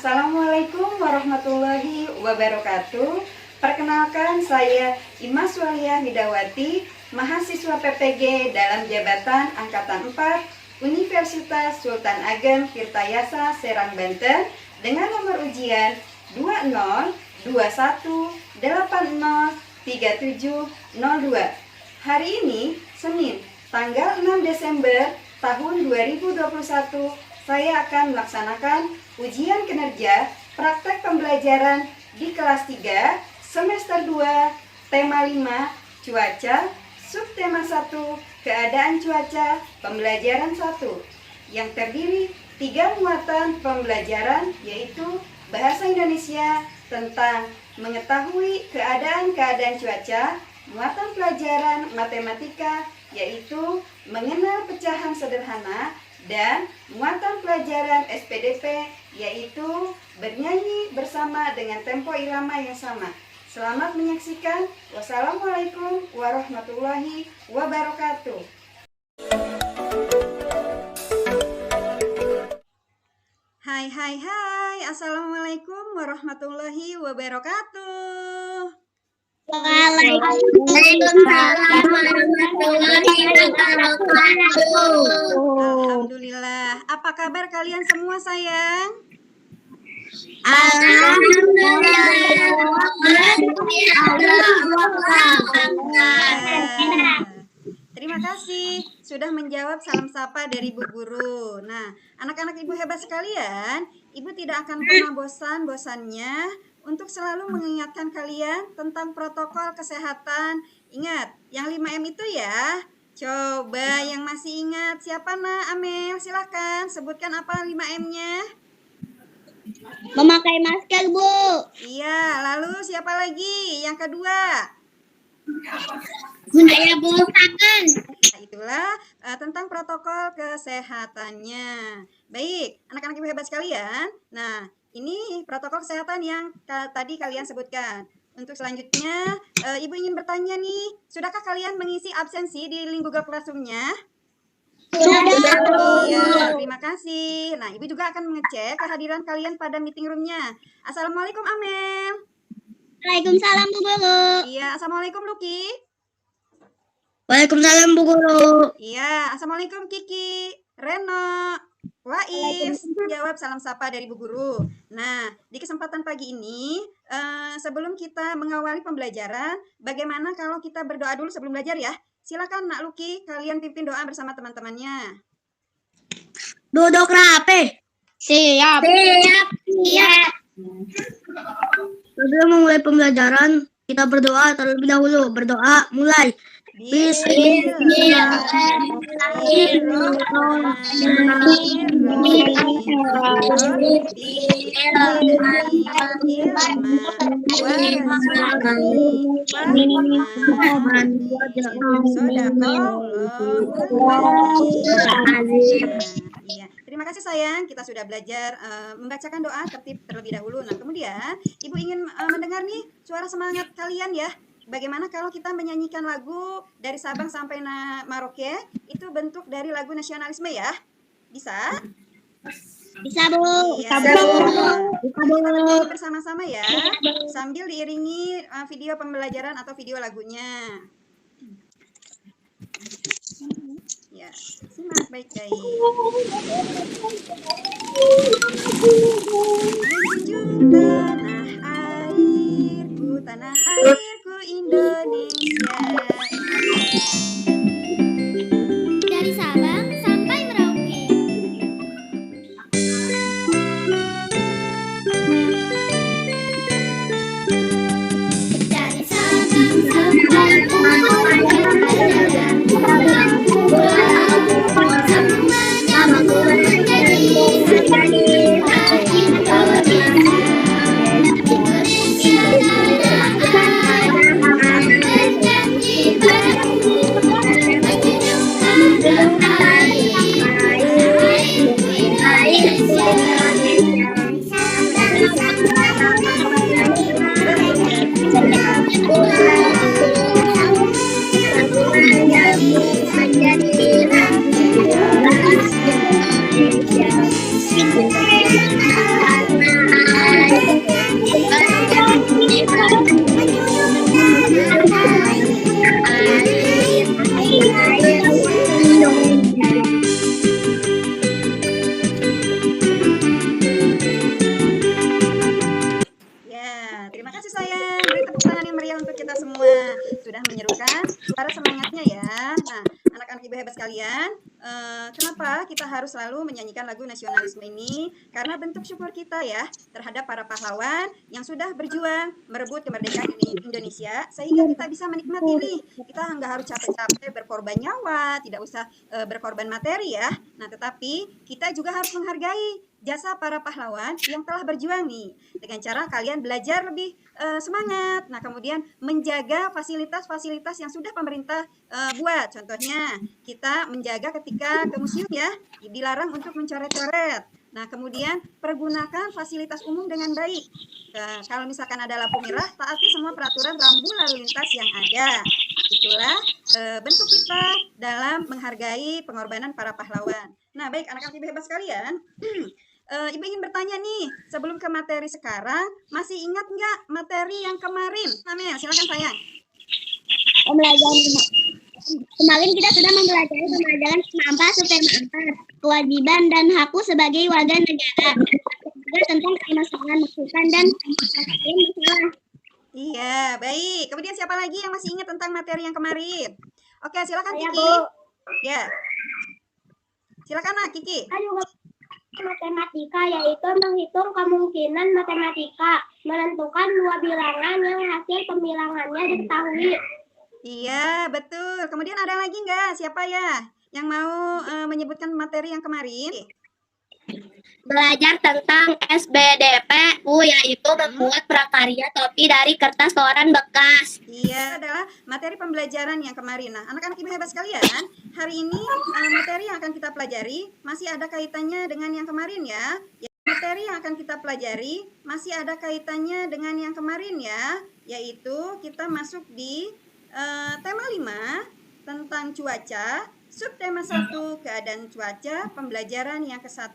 Assalamualaikum warahmatullahi wabarakatuh. Perkenalkan, saya Imas Walia Widawati, mahasiswa PPG dalam jabatan Angkatan 4 Universitas Sultan Ageng Tirtayasa Serang, Banten dengan nomor ujian 2080803702. Hari ini, Senin, tanggal 6 Desember tahun 2021, saya akan melaksanakan ujian kinerja praktek pembelajaran di kelas 3, semester 2, tema 5, cuaca, subtema 1, keadaan cuaca, pembelajaran 1, yang terdiri 3 muatan pembelajaran, yaitu bahasa Indonesia tentang mengetahui keadaan-keadaan cuaca, muatan pelajaran matematika, yaitu mengenal pecahan sederhana, dan muatan pelajaran SPDP, yaitu bernyanyi bersama dengan tempo irama yang sama. Selamat menyaksikan. Wassalamualaikum warahmatullahi wabarakatuh. Hai, Assalamualaikum warahmatullahi wabarakatuh. Waalaikumsalam warahmatullahi wabarakatuh. Alhamdulillah. Apa kabar kalian semua, sayang? Terima kasih sudah menjawab salam sapa dari Bu Guru. Nah, anak-anak Ibu hebat sekalian, Ibu tidak akan pernah bosan-bosannya untuk selalu mengingatkan kalian tentang protokol kesehatan. Ingat, yang 5M itu ya. Coba yang masih ingat, siapa Amel? Silahkan sebutkan apa 5M-nya. Memakai masker, Bu. Iya, lalu siapa lagi? Yang kedua? Guna buang tangan. Nah, itulah tentang protokol kesehatannya. Baik, anak-anak Ibu hebat sekalian. Nah, ini protokol kesehatan yang tadi kalian sebutkan. Untuk selanjutnya, Ibu ingin bertanya nih, sudahkah kalian mengisi absensi di link Google Classroom-nya? Sudah. Iya, terima kasih. Nah, Ibu juga akan mengecek kehadiran kalian pada meeting room-nya. Assalamualaikum, Amel. Waalaikumsalam, Bu Guru. Iya, Assalamualaikum, Luki. Waalaikumsalam, Bu Guru. Iya, Assalamualaikum, Kiki, Reno, Wais. Jawab salam sapa dari Bu Guru. Nah, di kesempatan pagi ini, sebelum kita mengawali pembelajaran, bagaimana kalau kita berdoa dulu sebelum belajar ya? Silakan, Nak Luki, kalian pimpin doa bersama teman-temannya. Duduk rapi. Siap. Sebelum memulai pembelajaran, kita berdoa terlebih dahulu. Berdoa, mulai. Iya, terima kasih sayang. Kita sudah belajar membacakan doa tertib terlebih dahulu. Nah, kemudian Ibu ingin mendengar nih suara semangat kalian ya. Bagaimana kalau kita menyanyikan lagu dari Sabang sampai Merauke? Itu bentuk dari lagu nasionalisme ya. Bisa? Bisa, Bu. Iya. Bisa, Bu. Kita bernyanyi bersama-sama ya, sambil diiringi video pembelajaran atau video lagunya. Ya, simak baik-baik. Menjunjung tanah airku Indonesia. Dari Sabang sampai Merauke. Dari Sabang sampai Merauke. Semuanya menjadi Indonesia. ya. Nah, anak-anak ibu hebat sekalian, kenapa kita harus selalu menyanyikan lagu nasionalisme ini? Karena bentuk syukur kita ya terhadap para pahlawan yang sudah berjuang merebut kemerdekaan Indonesia, sehingga kita bisa menikmati nih. Kita nggak harus capek-capek berkorban nyawa, tidak usah berkorban materi ya. Nah, tetapi kita juga harus menghargai jasa para pahlawan yang telah berjuang nih. Dengan cara kalian belajar lebih semangat. Nah, kemudian menjaga fasilitas-fasilitas yang sudah pemerintah buat. Contohnya, kita menjaga ketika ke museum ya, dilarang untuk mencoret-coret. Nah, kemudian pergunakan fasilitas umum dengan baik. Kalau misalkan ada lampu merah, taati semua peraturan rambu lalu lintas yang ada. Itulah bentuk kita dalam menghargai pengorbanan para pahlawan. Nah, baik anak-anak ibu hebat sekalian, Ibu ingin bertanya nih, sebelum ke materi sekarang, masih ingat nggak materi yang kemarin? Amel, silakan sayang. Kemarin kita sudah mempelajari pembelajaran mampa super kewajiban dan hakku sebagai warga negara. Juga tentang permasalahan masukan dan masalah. Iya, baik. Kemudian siapa lagi yang masih ingat tentang materi yang kemarin? Oke, silakan Saya, Kiki. Bu. Ya. Silakan Nak, Kiki. Matematika yaitu menghitung kemungkinan matematika, menentukan dua bilangan yang hasil pembilangannya diketahui. Iya, betul. Kemudian ada lagi nggak? Siapa ya yang mau menyebutkan materi yang kemarin? Belajar tentang SBDPU yaitu membuat prakarya topi dari kertas koran bekas. Iya, adalah materi pembelajaran yang kemarin. Nah, anak-anak ibu hebat sekalian, hari ini materi yang akan kita pelajari masih ada kaitannya dengan yang kemarin ya. Materi yang akan kita pelajari masih ada kaitannya dengan yang kemarin ya, yaitu kita masuk di tema 5 tentang cuaca, subtema 1 keadaan cuaca, pembelajaran yang ke-1.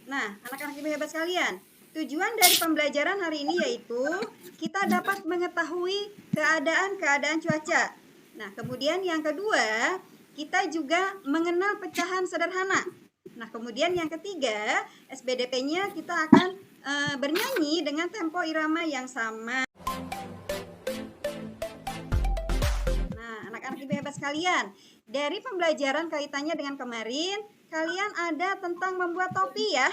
Nah, anak-anak ibu hebat sekalian, tujuan dari pembelajaran hari ini yaitu kita dapat mengetahui keadaan-keadaan cuaca. Nah, kemudian yang kedua, kita juga mengenal pecahan sederhana. Nah, kemudian yang ketiga, SBDP-nya kita akan bernyanyi dengan tempo irama yang sama. Nah, anak-anak ibu hebat sekalian, dari pembelajaran kaitannya dengan kemarin, kalian ada tentang membuat topi ya?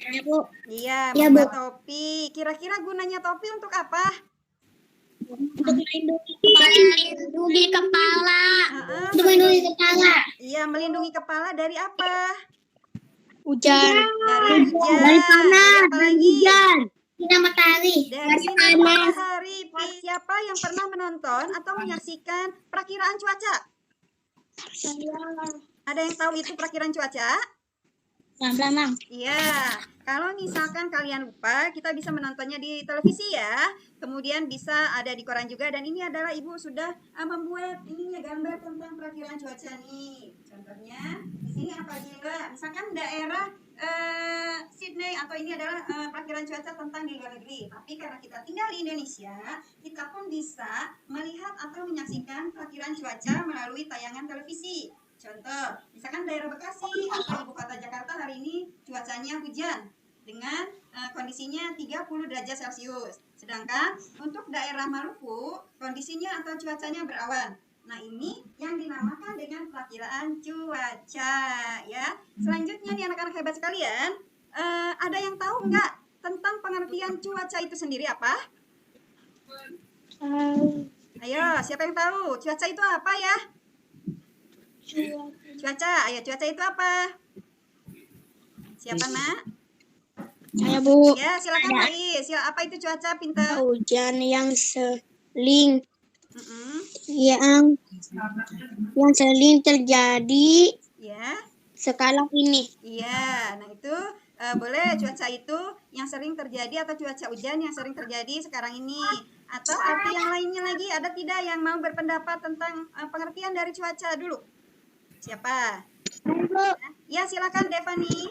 Ya, Bu. Iya, Ya, membuat topi. Kira-kira gunanya topi untuk apa? Untuk melindungi kepala. Untuk melindungi kepala. Iya, melindungi kepala dari apa? Hujan. Dari hujan. Dari panas. Apa lagi? Sinar matahari. Dari sinar matahari. Siapa yang pernah menonton atau menyaksikan perakiraan cuaca? Ada yang tahu itu perakiraan cuaca? Mang. Iya, kalau misalkan kalian lupa, kita bisa menontonnya di televisi ya. Kemudian bisa ada di koran juga. Dan ini adalah ibu sudah membuat ininya gambar tentang perakiraan cuaca nih. Contohnya di sini apa aja Mbak? Misalkan daerah Sydney atau ini adalah perakiraan cuaca tentang di luar negeri. Tapi karena kita tinggal di Indonesia, kita pun bisa melihat atau menyaksikan perakiraan cuaca melalui tayangan televisi. Contoh, misalkan daerah Bekasi atau ibu kota Jakarta hari ini cuacanya hujan dengan kondisinya 30 derajat Celcius. Sedangkan untuk daerah Maluku kondisinya atau cuacanya berawan. Nah, ini yang dinamakan dengan perakiraan cuaca ya. Selanjutnya nih anak-anak hebat sekalian, ada yang tahu nggak tentang pengertian cuaca itu sendiri apa? Ayo, siapa yang tahu? Cuaca itu apa ya? Cuaca, ayo cuaca itu apa? Siapa nak? Saya, Bu. Ya, silakan Faiz. Apa itu cuaca pintar? Hujan yang sering Mm-mm. yang sering terjadi Ya, sekarang ini. iya. Nah itu boleh cuaca itu yang sering terjadi atau cuaca hujan yang sering terjadi sekarang ini. Atau arti yang lainnya lagi, ada tidak yang mau berpendapat tentang pengertian dari cuaca dulu? Siapa? Ya, silakan Devani.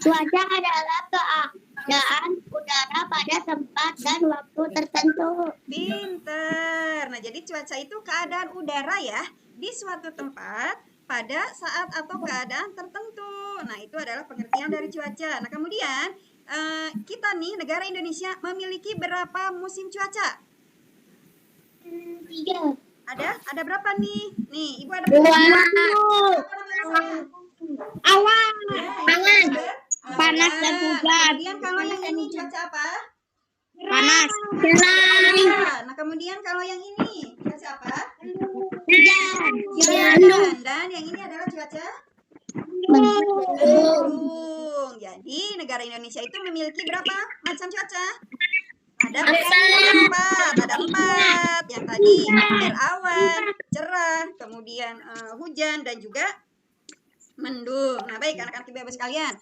Cuaca adalah keadaan udara pada tempat dan waktu tertentu. Pinter. Nah, jadi cuaca itu keadaan udara ya di suatu tempat pada saat atau keadaan tertentu. Nah, itu adalah pengertian dari cuaca. Nah, kemudian kita nih negara Indonesia memiliki berapa musim cuaca? 3. Ada berapa nih? Nih, Ibu ada berapa? Dua. Apa namanya saya? Awan. Ya, Awan. ini Panas dan awan. hujan. Kemudian kalau yang ini cuaca apa? Panas. Cerah. Cerah. Nah, kemudian kalau yang ini cuaca apa? Hujan. Hujan. Dan yang ini adalah cuaca mendung. Jadi negara Indonesia itu memiliki berapa macam cuaca? Ada empat. Ada empat. Yang tadi berawan, cerah, kemudian hujan dan juga mendung. Nah, baik anak-anak ibu sekalian.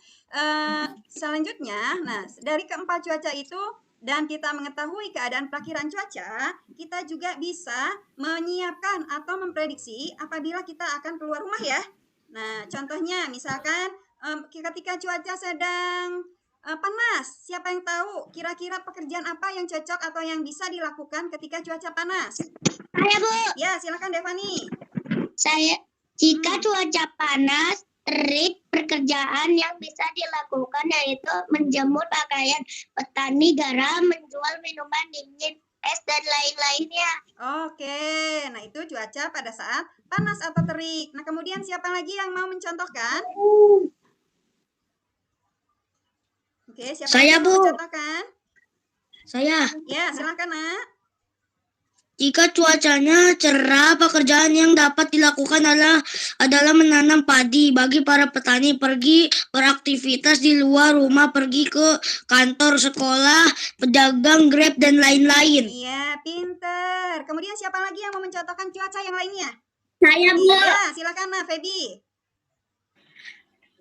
Selanjutnya, nah dari keempat cuaca itu dan kita mengetahui keadaan perakhiran cuaca, kita juga bisa menyiapkan atau memprediksi apabila kita akan keluar rumah ya. Nah, contohnya misalkan ketika cuaca sedang panas, siapa yang tahu kira-kira pekerjaan apa yang cocok atau yang bisa dilakukan ketika cuaca panas? Saya, Bu. Ya, silakan Devani. Jika cuaca panas, terik, pekerjaan yang bisa dilakukan yaitu menjemur pakaian petani garam, menjual minuman dingin, es dan lain-lainnya. Oke, nah itu cuaca pada saat panas atau terik. Nah, kemudian siapa lagi yang mau mencontohkan? Oke, siapa lagi Saya, yang mau Bu. mencontohkan? Saya. Ya, silakan, Nak. Jika cuacanya cerah, pekerjaan yang dapat dilakukan adalah menanam padi. Bagi para petani, pergi beraktivitas di luar rumah, pergi ke kantor, sekolah, pedagang, Grab, dan lain-lain. Iya, pinter. Kemudian siapa lagi yang mau mencontohkan cuaca yang lainnya? Saya, Bu. Iya, silakan, Nak, Feby.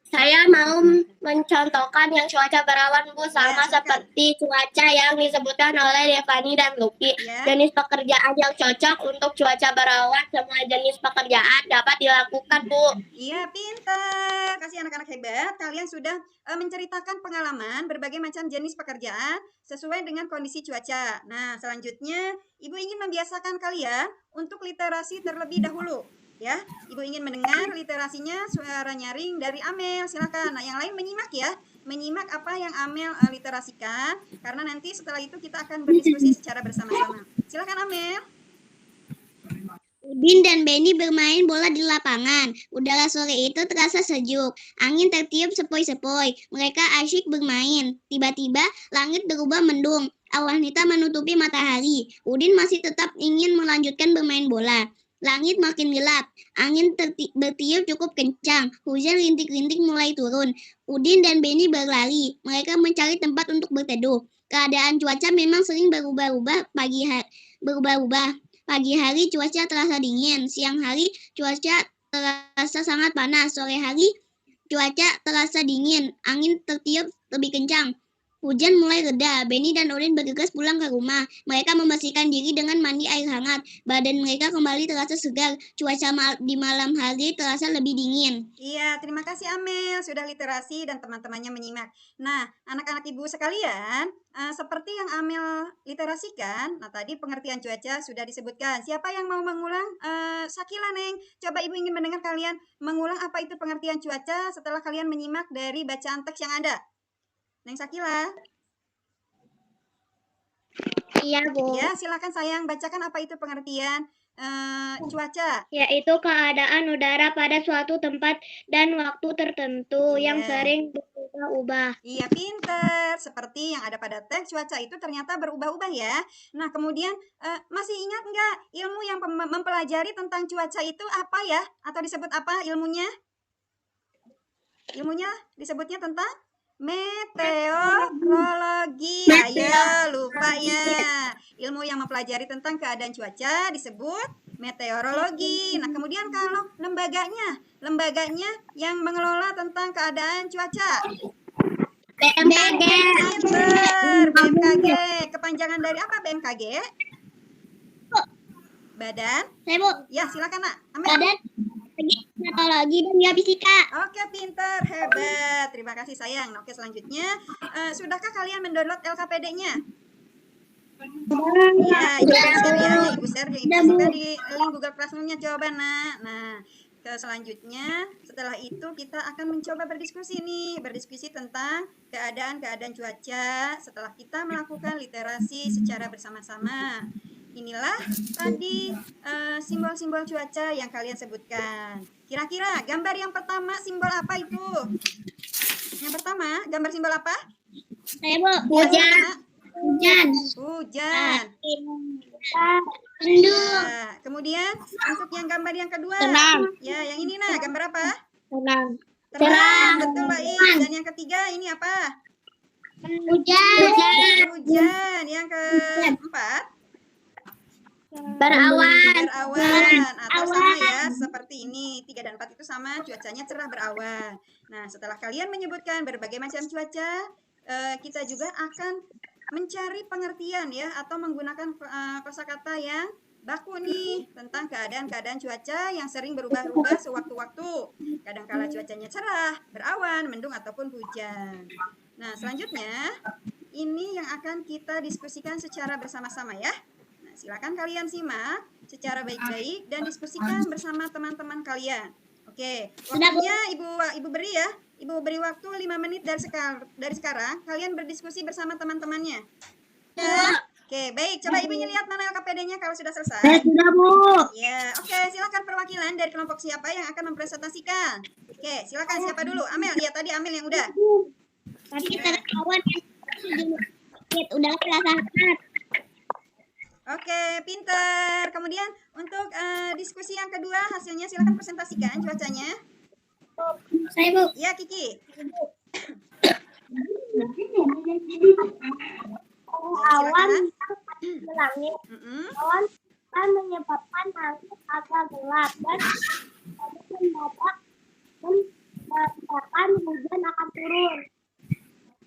Saya mau mencontohkan yang cuaca berawan, Bu, sama silakan. seperti cuaca yang disebutkan oleh Devani dan Lucky. Ya. Jenis pekerjaan yang cocok untuk cuaca berawan, semua jenis pekerjaan dapat dilakukan, Bu. Iya, pinter. Kasih anak-anak hebat. Kalian sudah menceritakan pengalaman berbagai macam jenis pekerjaan sesuai dengan kondisi cuaca. Nah, selanjutnya Ibu ingin membiasakan kalian untuk literasi terlebih dahulu. Ya, Ibu ingin mendengar literasinya suara nyaring dari Amel. Silakan. Nah, yang lain menyimak ya. Menyimak apa yang Amel literasikan. Karena nanti setelah itu kita akan berdiskusi secara bersama-sama. Silakan Amel. Udin dan Benny bermain bola di lapangan. Udara sore itu terasa sejuk. Angin tertiup sepoi-sepoi. Mereka asyik bermain. Tiba-tiba langit berubah mendung. Awan hitam menutupi matahari. Udin masih tetap ingin melanjutkan bermain bola. Langit makin gelap. Angin bertiup cukup kencang. Hujan rintik-rintik mulai turun. Udin dan Benny berlari. Mereka mencari tempat untuk berteduh. Keadaan cuaca memang sering berubah-ubah berubah-ubah. Pagi hari cuaca terasa dingin, siang hari cuaca terasa sangat panas, sore hari cuaca terasa dingin, angin tertiup lebih kencang. Hujan mulai reda, Benny dan Udin bergegas pulang ke rumah. Mereka membersihkan diri dengan mandi air hangat. Badan mereka kembali terasa segar, cuaca di malam hari terasa lebih dingin. Iya, terima kasih Amel sudah literasi dan teman-temannya menyimak. Nah, anak-anak ibu sekalian, seperti yang Amel literasikan, nah tadi pengertian cuaca sudah disebutkan. Siapa yang mau mengulang? Sakila, Neng. Coba ibu ingin mendengar kalian mengulang apa itu pengertian cuaca setelah kalian menyimak dari bacaan teks yang ada. Neng Sakila. Iya, Bu. Ya, silakan sayang bacakan apa itu pengertian cuaca. Yaitu keadaan udara pada suatu tempat dan waktu tertentu yang sering berubah-ubah. Iya, pinter. Seperti yang ada pada teks, cuaca itu ternyata berubah-ubah ya. Nah, kemudian masih ingat nggak ilmu yang mempelajari tentang cuaca itu apa ya? Atau disebut apa ilmunya? Ilmunya disebutnya tentang meteorologi. Ayo, lupa ya. Ilmu yang mempelajari tentang keadaan cuaca disebut meteorologi. Nah, kemudian kalau lembaganya yang mengelola tentang keadaan cuaca. BMKG. Pinter, BMKG. Kepanjangan dari apa BMKG? Badan? Saya, Bu. Ya, silakan, Nak. Amel. Badan Meteorologi dan Geofisika. Oke, pinter, hebat. Terima kasih, sayang. Oke, selanjutnya, sudahkah kalian mendownload LKPD-nya? Ya, Ibu share ya. Ibu share di link Google Classroom-nya. Coba, Nak. Nah, selanjutnya, setelah itu kita akan mencoba berdiskusi tentang keadaan cuaca setelah kita melakukan literasi secara bersama-sama. inilah tadi simbol-simbol cuaca yang kalian sebutkan. Kira-kira gambar yang pertama simbol apa itu? Yang pertama, gambar simbol apa? Saya Bu. Hujan. Hujan. Hujan. Mendung. Ya, kemudian untuk yang gambar yang kedua. Tenang. Ya, yang ini nah, gambar apa? Tenang. Terang. Betul, baik. Dan yang ketiga ini apa? Hujan. Hujan. Yang keempat? Berawan. Berawan. Atau sama ya, seperti ini. 3 dan 4 itu sama, cuacanya cerah berawan. Nah, setelah kalian menyebutkan berbagai macam cuaca, kita juga akan mencari pengertian ya, atau menggunakan kosakata yang baku nih tentang keadaan-keadaan cuaca yang sering berubah-ubah sewaktu-waktu. Kadangkala cuacanya cerah, berawan, mendung ataupun hujan. Nah, selanjutnya ini yang akan kita diskusikan secara bersama-sama ya. Nah, silakan kalian simak secara baik-baik dan diskusikan bersama teman-teman kalian. Oke, waktunya Ibu beri ya. Ibu beri waktu 5 menit dari sekarang. Kalian berdiskusi bersama teman-temannya. Oke, baik. Coba Ibu lihat mana LKPD-nya kalau sudah selesai. Sudah Bu. Ya, oke. Silakan perwakilan dari kelompok siapa yang akan mempresentasikan. Oke, silakan siapa dulu? Amel. Ya, tadi Amel yang udah. Tapi kita kawan udah kelas. Oke, pinter. Kemudian untuk diskusi yang kedua, hasilnya silakan presentasikan cuacanya. Saya Bu. Ya, Kiki. Awan Silakan. di langit. Mm-mm. Awan akan menyebabkan langit agak gelap dan mendadak hujan akan turun.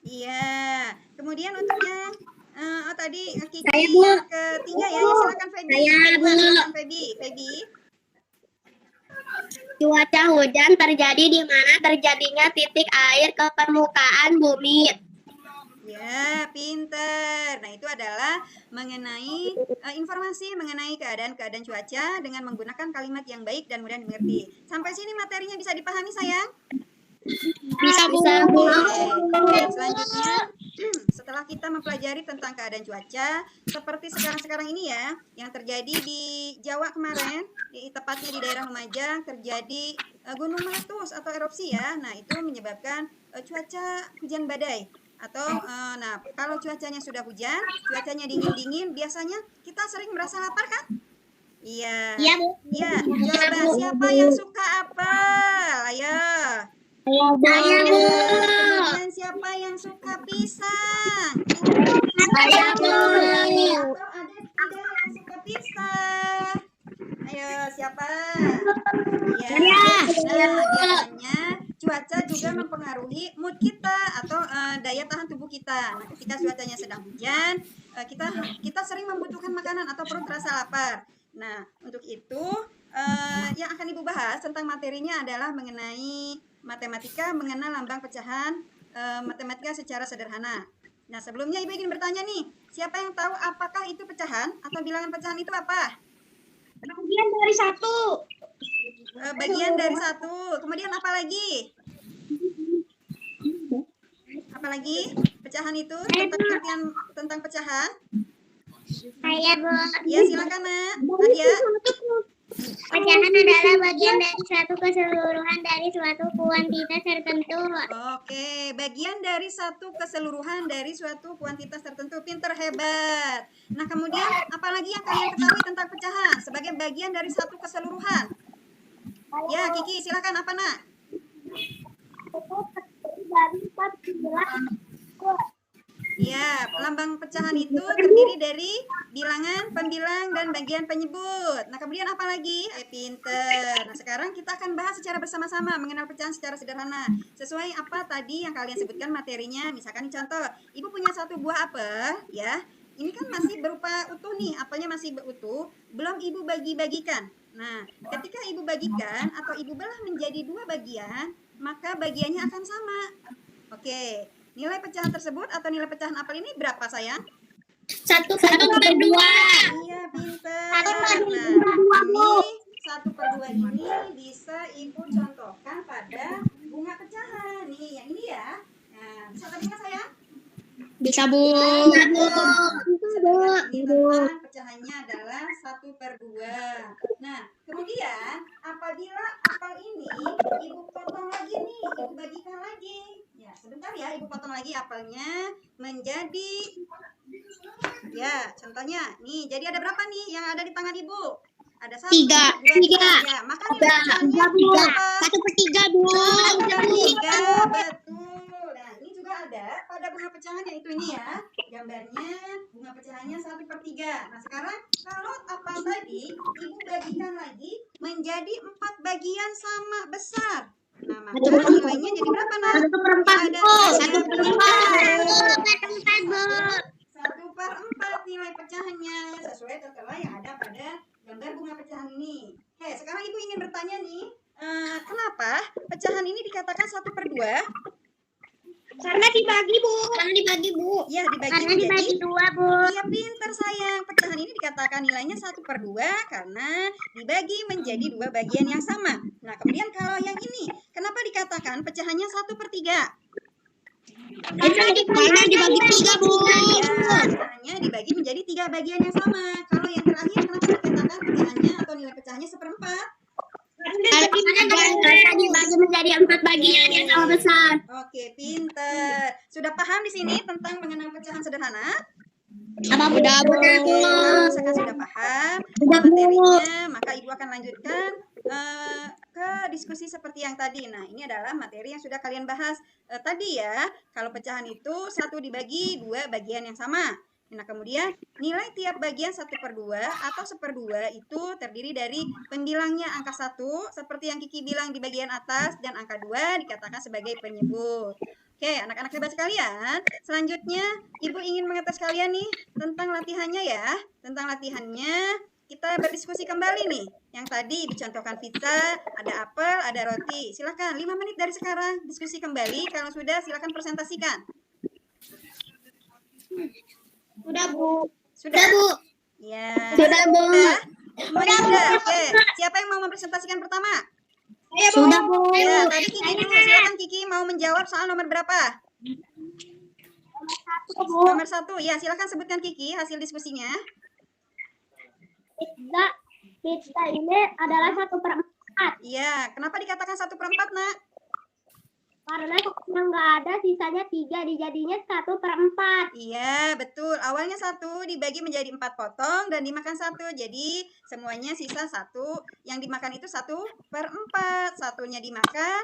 Iya. Kemudian untuk yang tadi Kiki Saya, Bu. yang ketiga ya, silakan Feby. Saya, Bu. Silakan Feby. Cuaca hujan terjadi di mana terjadinya titik air ke permukaan bumi. Ya, pinter. Nah, itu adalah mengenai informasi mengenai keadaan-keadaan cuaca dengan menggunakan kalimat yang baik dan mudah dimengerti. Sampai sini materinya bisa dipahami, sayang? Bisa Bu. Oke, selanjutnya setelah kita mempelajari tentang keadaan cuaca seperti sekarang ini ya, yang terjadi di Jawa kemarin, tepatnya di daerah Lumajang terjadi gunung meletus atau erupsi ya. Nah, itu menyebabkan cuaca hujan badai atau nah, kalau cuacanya sudah hujan, cuacanya dingin-dingin, biasanya kita sering merasa lapar kan? Iya. Iya Bu. Iya, coba siapa yang suka apel? Ayo. Saya Bu. Kemudian siapa yang suka pisang? Saya Bu. Atau ada yang suka pisang? Ayo, siapa? Iya. Nah, biasanya cuaca juga mempengaruhi mood kita atau daya tahan tubuh kita. Nah, ketika cuacanya sedang hujan, kita sering membutuhkan makanan atau perut terasa lapar. Nah, untuk itu yang akan Ibu bahas tentang materinya adalah mengenai matematika, mengenal lambang pecahan matematika secara sederhana. Nah, sebelumnya Ibu ingin bertanya nih, siapa yang tahu apakah itu pecahan atau bilangan pecahan itu apa? Bagian dari satu. Bagian dari satu. Kemudian apa lagi? Apa lagi? Pecahan itu tentang pecahan? Saya Bu. Ya, silakan Nak. Nadia. Pecahan adalah bagian dari satu keseluruhan dari suatu kuantitas tertentu. Oke, bagian dari satu keseluruhan dari suatu kuantitas tertentu. Pinter, hebat. Nah, kemudian apalagi yang kalian ketahui tentang pecahan sebagai bagian dari satu keseluruhan? Ya, Kiki, silakan apa Nak? Itu terdiri dari 4 bilangan. Ya, lambang pecahan itu terdiri dari bilangan, pembilang, dan bagian penyebut. Nah, kemudian apa lagi? Pinter. Nah, sekarang kita akan bahas secara bersama-sama mengenal pecahan secara sederhana. Sesuai apa tadi yang kalian sebutkan materinya. Misalkan contoh, Ibu punya satu buah apel, ya. Ini kan masih berupa utuh nih, apelnya masih utuh, belum Ibu bagi-bagikan. Nah, ketika Ibu bagikan atau Ibu belah menjadi 2 bagian, maka bagiannya akan sama. Oke. Nilai pecahan tersebut atau nilai pecahan apel ini berapa, sayang? 1/2. Iya, pinter. Nah, ini 1/2 ini bisa Ibu contohkan pada bunga pecahan. Nih, yang ini ya. Nah, bisa tadi sayang? Bisa Bu. Sedangkan ini tentang pecahannya adalah 1/2. Nah, kemudian apabila apel ini ibu potong lagi nih, ibu bagikan lagi. Ya, sebentar ya, ibu potong lagi apelnya menjadi, ya, contohnya nih. Jadi ada berapa nih yang ada di tangan ibu? Ada 1, 3. 2, 3. Ya, maka nilai pecahannya berapa? 1/3, Bu. 1/3, betul. Nah, ini juga ada pada bunga pecahan, yaitu ini ya. Gambarnya bunga pecahannya 1/3. Nah, sekarang kalau apel tadi ibu bagikan lagi menjadi 4 bagian sama besar. Nah, maka nilainya jadi berapa, Nak? Ada 1/4, Bu. 1/4 nilai pecahannya sesuai tata yang ada pada gambar bunga pecahan ini. Oke, sekarang ibu ingin bertanya nih, kenapa pecahan ini dikatakan 1/2? Karena dibagi, Bu. Ya, dibagi Karena menjadi. dibagi 2, Bu. Iya, pinter sayang. Pecahan ini dikatakan nilainya 1/2 karena dibagi menjadi 2 bagian yang sama. Nah, kemudian kalau yang ini, kenapa dikatakan pecahannya 1/3? Karena dibagi 3, Bu. Ya, pecahannya dibagi menjadi 3 bagian yang sama. Kalau yang terakhir, kenapa dikatakan pecahannya atau nilai pecahannya 1/4? Karena dibagi menjadi 4 bagian yang sama besar. Oke, pinter. Sudah paham di sini tentang mengenal pecahan sederhana? Apa udah, Bu? Oke, kalau misalkan sudah paham materinya, maka Ibu akan lanjutkan ke diskusi seperti yang tadi. Nah, ini adalah materi yang sudah kalian bahas tadi ya. Kalau pecahan itu 1 dibagi 2 bagian yang sama. Nah, kemudian nilai tiap bagian 1/2 atau 1/2 itu terdiri dari pembilangnya angka 1, seperti yang Kiki bilang di bagian atas, dan angka 2 dikatakan sebagai penyebut. Oke, anak-anak hebat sekalian, selanjutnya Ibu ingin mengetes kalian nih tentang latihannya ya. Tentang latihannya, kita berdiskusi kembali nih. Yang tadi dicontohkan pizza, ada apel, ada roti. Silakan 5 menit dari sekarang diskusi kembali. Kalau sudah, silakan presentasikan. Sudah, Bu. Sudah? Bu. Ya. Sudah, Bu. Semuanya sudah. Oke, siapa yang mau mempresentasikan pertama? Sudah, Bu. Ya, tadi Kiki dulu. Silakan Kiki mau menjawab soal nomor berapa? Nomor 1. Ya, silakan sebutkan Kiki hasil diskusinya. Pizza ini adalah 1/4. Iya, kenapa dikatakan 1/4, Nak? Karena yang nggak ada sisanya 3 dijadinya 1/4. Iya, betul. Awalnya 1 dibagi menjadi 4 potong dan dimakan 1. Jadi semuanya sisa 1. Yang dimakan itu 1/4. Satunya dimakan,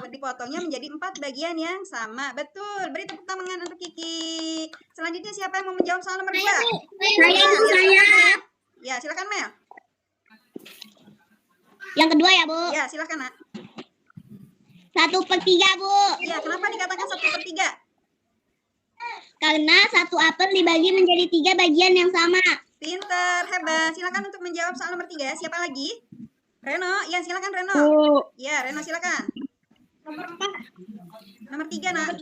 dipotongnya menjadi 4 bagian yang sama. Betul. Beri tepuk tangan untuk Kiki. Selanjutnya siapa yang mau menjawab soal nomor 2? Saya. Ya, silakan Mel. Yang kedua ya, Bu. Ya, silakan Nak. 1/3, Bu. Ya, kenapa dikatakan 1/3? Karena 1 apel dibagi menjadi 3 bagian yang sama. Pinter, hebat. Silakan untuk menjawab soal nomor 3. Siapa lagi? Reno. Ya, silakan Reno. Ya, Reno silakan. Nomor 3, Nak.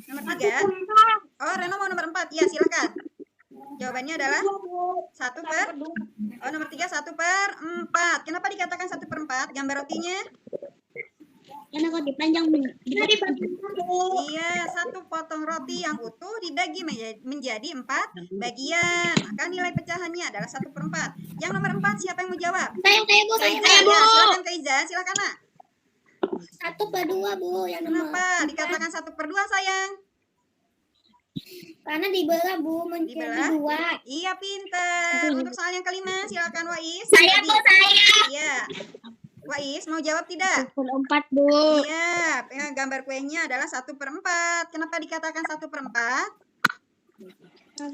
Nomor 3. Oh, Reno mau nomor 4. Ya, silakan. Jawabannya adalah 1/4. Oh, nomor 3 1/4. Kenapa dikatakan 1/4? Gambar rotinya? Karena kok dipanjang. Iya, 1 potong roti yang utuh dibagi menjadi 4 bagian. Maka nilai pecahannya adalah 1/4. Yang nomor 4 siapa yang mau jawab? Saya, Bu. Kaiza, ya, silakan Kaiza, silakan Nak. 1/2, Bu. Yang Kenapa dikatakan 1/2 sayang? Karena dibelah, Bu, Dibelah? 2. Iya, pinter. Untuk soal yang kelima, silakan Wais. Saya, Bu. Saya. Iya. Wais, mau jawab tidak? 1/4, Bu. Iya, gambar kuenya adalah 1/4. Kenapa dikatakan 1/4?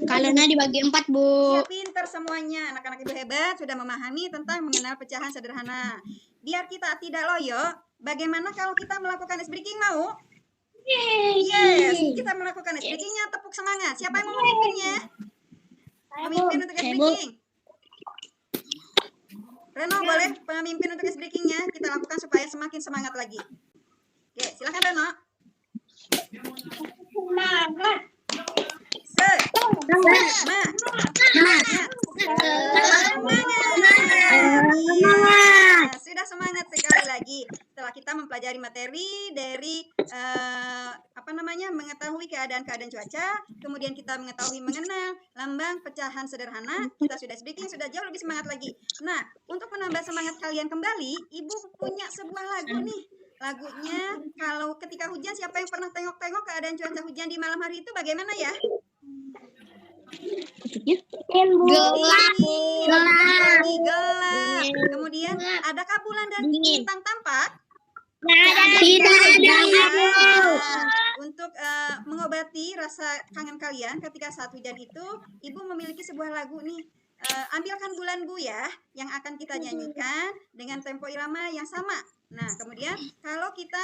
Karena dibagi 4, Bu. Iya, pinter semuanya. Anak-anak ibu hebat sudah memahami tentang mengenal pecahan sederhana. Biar kita tidak loyo, bagaimana kalau kita melakukan ice breaking, mau? Yes, kita melakukan ice breakingnya. Tepuk semangat. Siapa yang mau memimpinnya? Pemimpin untuk ice breaking. Reno, boleh pemimpin untuk ice breakingnya? Kita lakukan supaya semakin semangat lagi. Oke, silakan Reno. Semangat. Iya, sudah semangat sekali lagi. Setelah kita mempelajari materi dari mengetahui keadaan-keadaan cuaca, kemudian kita mengetahui mengenal lambang pecahan sederhana, kita sudah speaking, sudah jauh lebih semangat lagi. Nah, untuk menambah semangat kalian kembali, Ibu punya sebuah lagu nih. Lagunya kalau ketika hujan, siapa yang pernah tengok-tengok keadaan cuaca hujan di malam hari itu bagaimana ya? Gelap. Kemudian adakah bulan dan bintang tampak? Tidak ada. Untuk mengobati rasa kangen kalian ketika saat hujan itu, Ibu memiliki sebuah lagu nih. Ambilkan bulan Bu ya, yang akan kita nyanyikan dengan tempo irama yang sama. Nah, kemudian kalau kita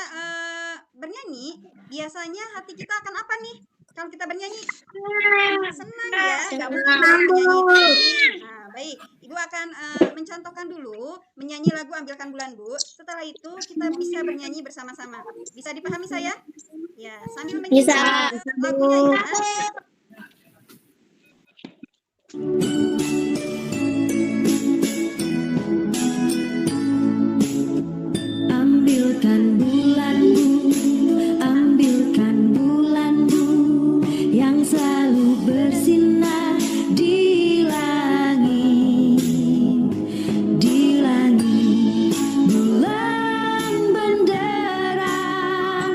bernyanyi, biasanya hati kita akan apa nih? Kalau kita bernyanyi, senang ya, nggak mungkin bernyanyi. Nah, baik, Ibu akan mencontohkan dulu menyanyi lagu Ambilkan Bulan Bu. Setelah itu kita bisa bernyanyi bersama-sama. Bisa dipahami saya? Ya, sambil menyanyi lagunya ya. Ambilkan bulanmu, ambilkan bulanmu yang selalu bersinar di langit, di langit. Bulan benderang,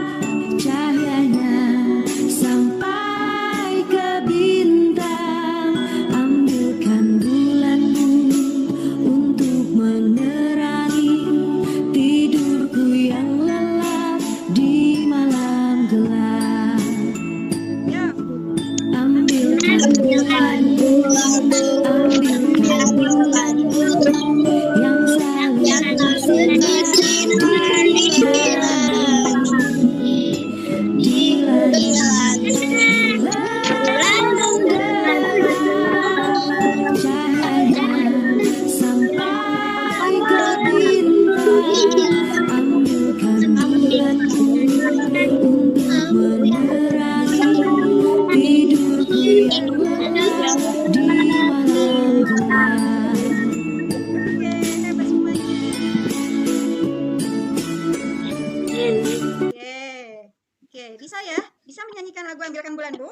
cahayanya sampai ke bintang. Ambilkan bulanmu untuk menerangi tidurku yang lelap di malam gelap. Ambilkan bulanmu, ambilkan bulanmu yang selalu bersinar di langit. Bulan benderang, cahaya sampai ke bintang. Ambilkan bulanmu untuk menerangi tidurku yang lelap di malam gelap. Oke, hebat semuanya. Oke, bisa ya? Bisa menyanyikan lagu Ambilkan Bulan Bu?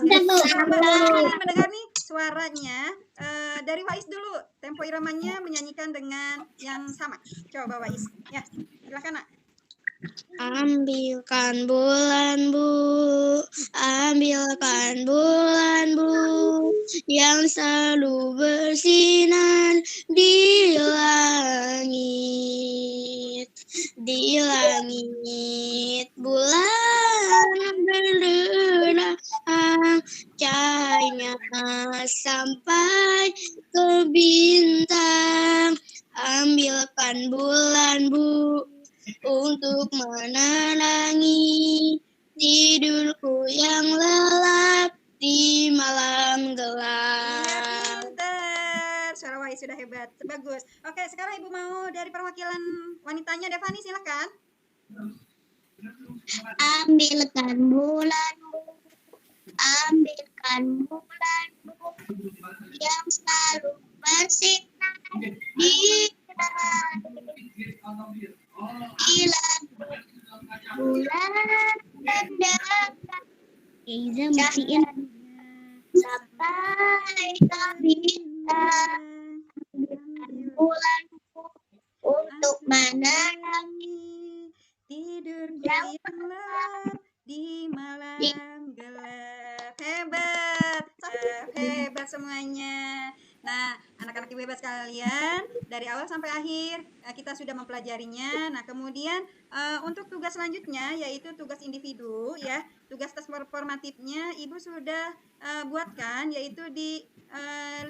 Ingin mendengar nih suaranya dari Wais dulu. Tempo iramanya menyanyikan dengan yang sama. Coba Wais. Ya, silakan Nak. Ambilkan bulan Bu, ambilkan bulan Bu yang selalu bersinar di langit, di langit. Bulan berderang, cahayanya sampai ke bintang. Ambilkan bulan Bu untuk menerangi tidurku yang lelap di malam Iya, gelap. pintar. Suara Wais sudah hebat. Bagus. Oke, sekarang Ibu mau dari perwakilan wanitanya Devani, silakan. Ambilkan bulan Bu, ambilkan bulan Bu yang selalu bersinar di langit. Bulan mendarat, cahaya sampai ke bintang. Bulan untuk menerangi Tidurku yang lelap di malam gelap. Hebat. Hebat semuanya. Nah, anak-anak ibu hebat sekalian, dari awal sampai akhir kita sudah mempelajarinya. Nah, kemudian untuk tugas selanjutnya yaitu tugas individu ya. Tugas tes formatifnya Ibu sudah buatkan yaitu di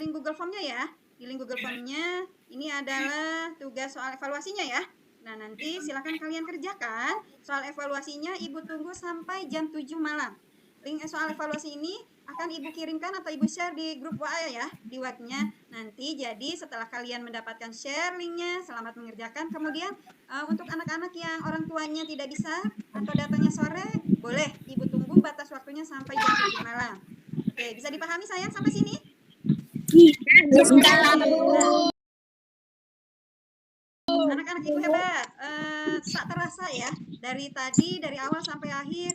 link Google Form-nya ya. Di link Google Form-nya ini adalah tugas soal evaluasinya ya. Nah, nanti silakan kalian kerjakan. Soal evaluasinya Ibu tunggu sampai jam 7 malam. Link soal evaluasi ini akan Ibu kirimkan atau Ibu share di grup WA ya, di WhatsApp-nya. Nanti jadi setelah kalian mendapatkan share linknya, selamat mengerjakan. Kemudian untuk anak-anak yang orang tuanya tidak bisa atau datangnya sore, boleh Ibu tunggu batas waktunya sampai jam 7 malam. Oke, bisa dipahami sayang sampai sini? Anak-anak ibu hebat, tak terasa ya, dari tadi, dari awal sampai akhir,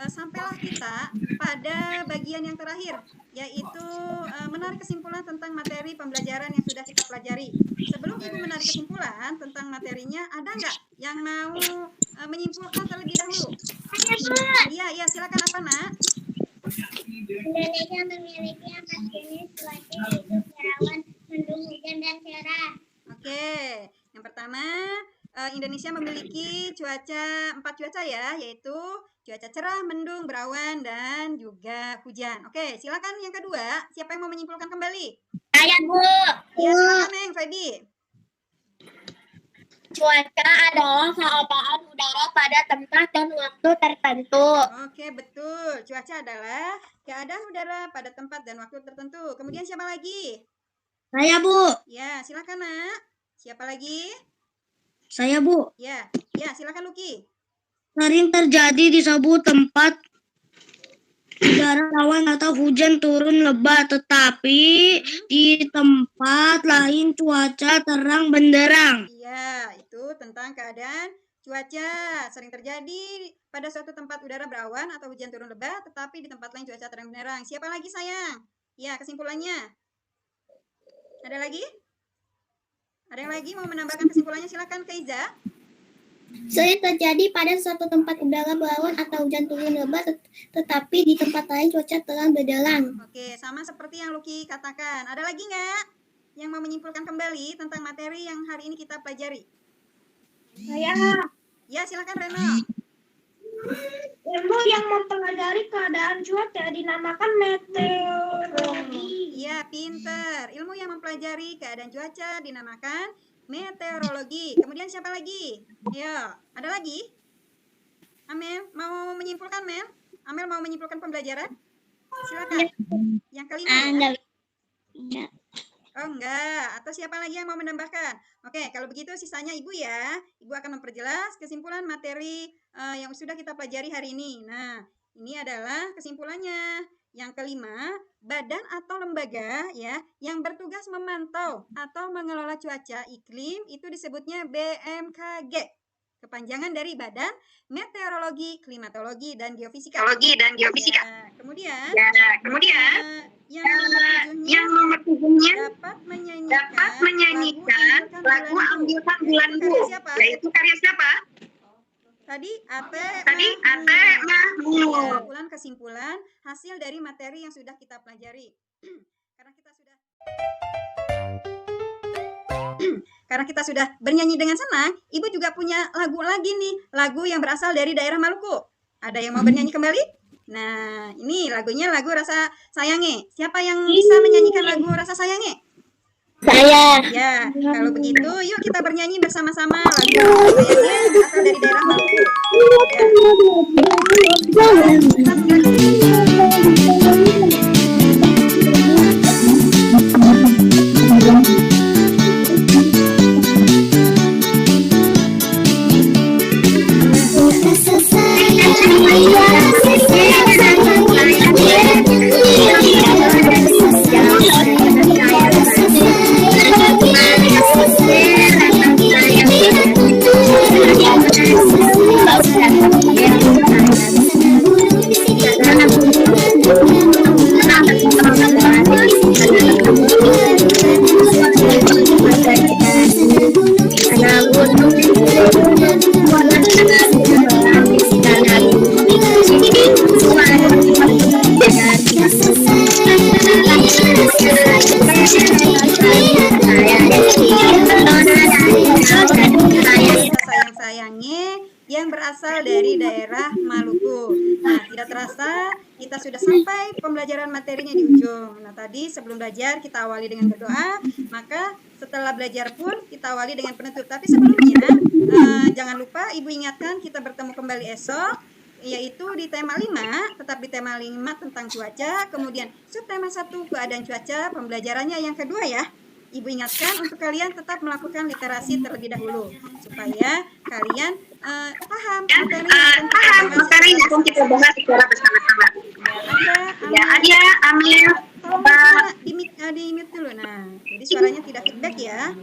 sampailah kita pada bagian yang terakhir, yaitu menarik kesimpulan tentang materi pembelajaran yang sudah kita pelajari. Sebelum ibu menarik kesimpulan tentang materinya, ada nggak yang mau menyimpulkan terlebih dahulu? Iya, silakan apa nak? Indonesia memiliki 4 jenis cuaca, yaitu berawan, mendung, hujan, dan cerah. Oke, yang pertama Indonesia memiliki 4 cuaca ya, yaitu cuaca cerah, mendung, berawan, dan juga hujan. Oke, silakan yang kedua. Siapa yang mau menyimpulkan kembali? Saya, Bu. Ya, silakan Neng, Feby. Cuaca adalah keadaan udara pada tempat dan waktu tertentu. Oke, betul. Cuaca adalah keadaan udara pada tempat dan waktu tertentu. Kemudian siapa lagi? Saya, Bu. Ya, silakan nak. Siapa lagi? Saya, Bu. Ya, silakan Luki. Sering terjadi di suatu tempat udara awan atau hujan turun lebat, tetapi di tempat lain cuaca terang benderang. Iya, itu tentang keadaan cuaca. Sering terjadi pada suatu tempat udara berawan atau hujan turun lebat, tetapi di tempat lain cuaca terang benderang. Siapa lagi sayang? Ya, kesimpulannya. Ada lagi? Ada yang lagi mau menambahkan kesimpulannya? Silakan Keiza. Sering terjadi pada suatu tempat udara berawan atau hujan turun lebat, tetapi di tempat lain cuaca terang benderang. Oke, sama seperti yang Luki katakan. Ada lagi nggak yang mau menyimpulkan kembali tentang materi yang hari ini kita pelajari? Saya, Ya, silakan Reno. ilmu yang mempelajari keadaan cuaca dinamakan meteorologi. Iya, pinter. Ilmu yang mempelajari keadaan cuaca dinamakan meteorologi. Kemudian siapa lagi? Ya, ada lagi? Amel, mau menyimpulkan, Mel? Amel mau menyimpulkan pembelajaran? Silakan. Yang kelima ya? Oh, enggak. Atau siapa lagi yang mau menambahkan? Oke, kalau begitu sisanya Ibu ya. Ibu akan memperjelas kesimpulan materi yang sudah kita pelajari hari ini. Nah, ini adalah kesimpulannya. Yang kelima, badan atau lembaga ya yang bertugas memantau atau mengelola cuaca iklim itu disebutnya BMKG. Kepanjangan dari Badan Meteorologi, Klimatologi, dan Geofisika. Ya, kemudian yang nomor tujuhnya dapat menyanyikan lagu Ambilkan Bulanku. Yaitu karya siapa? Tadi Ate Mahmud. Kesimpulan hasil dari materi yang sudah kita pelajari. Karena kita sudah bernyanyi dengan senang, Ibu juga punya lagu lagi nih, lagu yang berasal dari daerah Maluku. Ada yang mau bernyanyi kembali? Nah, ini lagunya lagu Rasa Sayange. Siapa yang bisa menyanyikan lagu Rasa Sayange? Saya. Ya, kalau begitu yuk kita bernyanyi bersama-sama lagu Rasa Sayange yang berasal dari daerah Maluku. Sayang-sayangnya yang berasal dari daerah Maluku. Nah, tidak terasa kita sudah sampai pembelajaran materinya di ujung. Nah, tadi sebelum belajar kita awali dengan berdoa, maka setelah belajar pun kita awali dengan penutup. Tapi sebelumnya, jangan lupa Ibu ingatkan kita bertemu kembali esok, yaitu di tema 5, tetap di tema 5 tentang cuaca, kemudian subtema 1 keadaan cuaca, pembelajarannya yang kedua ya. Ibu ingatkan untuk kalian tetap melakukan literasi terlebih dahulu supaya kalian paham materi yang akan kita bahas secara bersama-sama. Ya, ada Amir. Di mute dulu. Nah, jadi suaranya tidak feedback ya.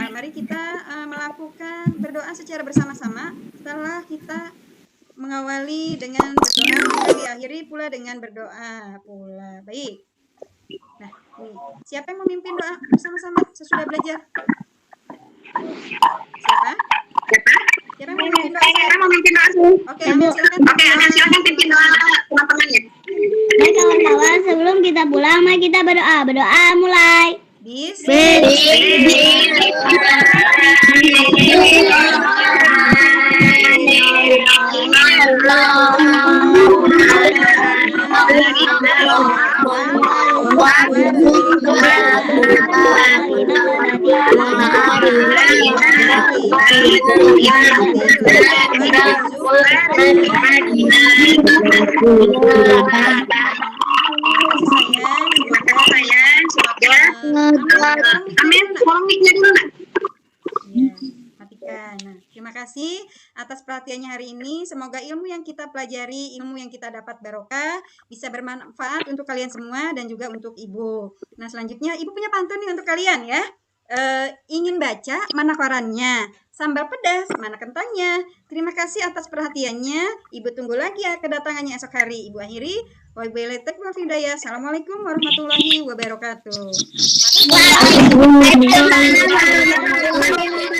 Mari kita melakukan berdoa secara bersama-sama. Setelah kita mengawali dengan berdoa, maka diakhiri pula dengan berdoa pula. Baik. Nah, ini siapa yang memimpin doa bersama-sama sesudah belajar? Siapa? Siapa yang memimpin doa? Oke, silakan pimpin doa teman-temannya. Baik kawan-kawan, sebelum kita pulang, mari kita berdoa. Berdoa mulai. Amin. Tolong mic-nya dulu, Nak. Ya, matikan. Nah, terima kasih atas perhatiannya hari ini. Semoga ilmu yang kita pelajari, ilmu yang kita dapat barokah, bisa bermanfaat untuk kalian semua dan juga untuk Ibu. Nah, selanjutnya Ibu punya pantun nih untuk kalian ya. Ingin baca, mana korannya? Sambal pedas, mana kentangnya? Terima kasih atas perhatiannya. Ibu tunggu lagi ya kedatangannya esok hari. Ibu akhiri. Wabillahi taufiq wal hidayah. Assalamualaikum warahmatullahi wabarakatuh. Waalaikumsalam.